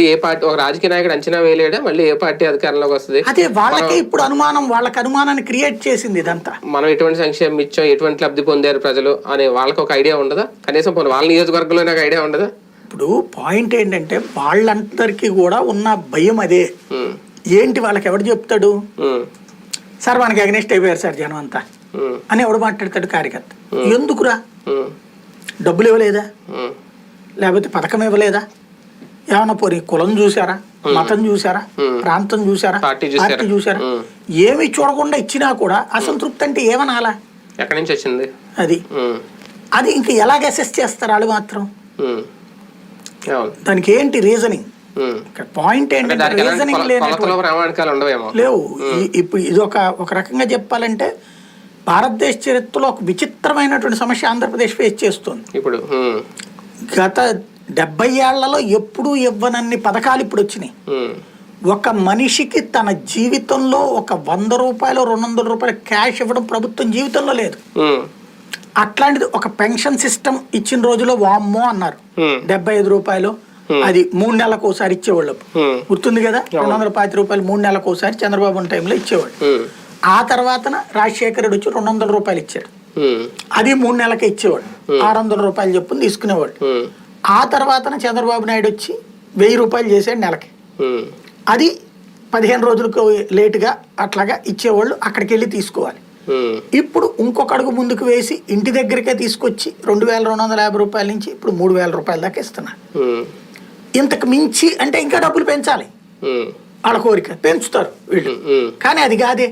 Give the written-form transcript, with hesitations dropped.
ఏ party ఒక రాజకీయ నాయకుడు అంచనా వేయలేడా మళ్ళీ ఏ పార్టీ అధికారంలోకి వస్తుంది? అదే వాళ్ళకే ఇప్పుడు అనుమానం, వాళ్ళకి అనుమానాన్ని క్రియేట్ చేసింది ఇదంతా. మనం ఎటువంటి సంక్షేమం ఇచ్చాం, ఎటువంటి లబ్ధి పొందారు ప్రజలు అనే వాళ్ళకి ఒక ఐడియా ఉండదా? కనీసం వాళ్ళ నియోజకవర్గంలో నాకు ఐడియా ఉండదా? ఇప్పుడు పాయింట్ ఏంటంటే వాళ్ళందరికీ కూడా ఉన్న భయం అదే. ఏంటి వాళ్ళకి ఎవడు చెప్తాడు? సార్ మనకి అగ్నెస్ట్ అయిపోయారు సార్ జనం అంతా అని ఎవడు మాట్లాడతాడు? కార్యకర్త. ఎందుకురా? డబ్బులు ఇవ్వలేదా? లేకపోతే పథకం ఇవ్వలేదా? ఏమన్నా పోనీ కులం చూసారా, మతం చూసారా, ప్రాంతం చూసారా, పార్టీ చూసారా? ఏమి చూడకుండా ఇచ్చినా కూడా అసంతృప్తి అంటే ఏమనాలా? ఎక్కడి నుంచి వచ్చింది అది? అది ఇంకా ఎలాగ అసెస్ చేస్తారు వాళ్ళు మాత్రం? దానికి ఏంటి రీజనింగ్? పాయింట్ ఏంటంటే రీజనింగ్ లేవు. ఇప్పుడు ఇది ఒక రకంగా చెప్పాలంటే భారతదేశ చరిత్రలో ఒక విచిత్రమైనటువంటి సమస్య ఆంధ్రప్రదేశ్ ఫేస్ చేస్తుంది. ఇప్పుడు గత 70 ఏళ్లలో ఎప్పుడూ ఇవ్వనన్ని పథకాలు ఇప్పుడు వచ్చినాయి. ఒక మనిషికి తన జీవితంలో ఒక 100 రూపాయలు 200 రూపాయలు క్యాష్ ఇవ్వడం ప్రభుత్వం జీవితంలో లేదు. అట్లాంటిది ఒక పెన్షన్ సిస్టమ్ ఇచ్చిన రోజులో వామ్మో అన్నారు. 75 రూపాయలు అది 3 నెలలకు ఒకసారి ఇచ్చేవాళ్ళు. గుర్తుంది కదా? 250 రూపాయలు 3 నెలలకు ఒకసారి చంద్రబాబు టైంలో ఇచ్చేవాళ్ళు. ఆ తర్వాత రాజశేఖర రెడ్డి వచ్చి 200 రూపాయలు ఇచ్చాడు. అది 3 నెలలకే ఇచ్చేవాడు. 600 రూపాయలు చెప్పుని తీసుకునేవాడు. ఆ తర్వాత చంద్రబాబు నాయుడు వచ్చి 1000 రూపాయలు చేసాడు నెలకి. అది 15 రోజులకు లేటుగా అట్లాగా ఇచ్చేవాళ్ళు, అక్కడికి వెళ్ళి తీసుకోవాలి. ఇప్పుడు ఇంకొక అడుగు ముందుకు వేసి ఇంటి దగ్గరికే తీసుకొచ్చి 2250 రూపాయల నుంచి ఇప్పుడు 3000 రూపాయల దాకా ఇస్తున్నారు. ఇంతకు మించి అంటే ఇంకా డబ్బులు పెంచాలి. వాళ్ళ కోరిక పెంచుతారు వీళ్ళు, కానీ అది కాదే.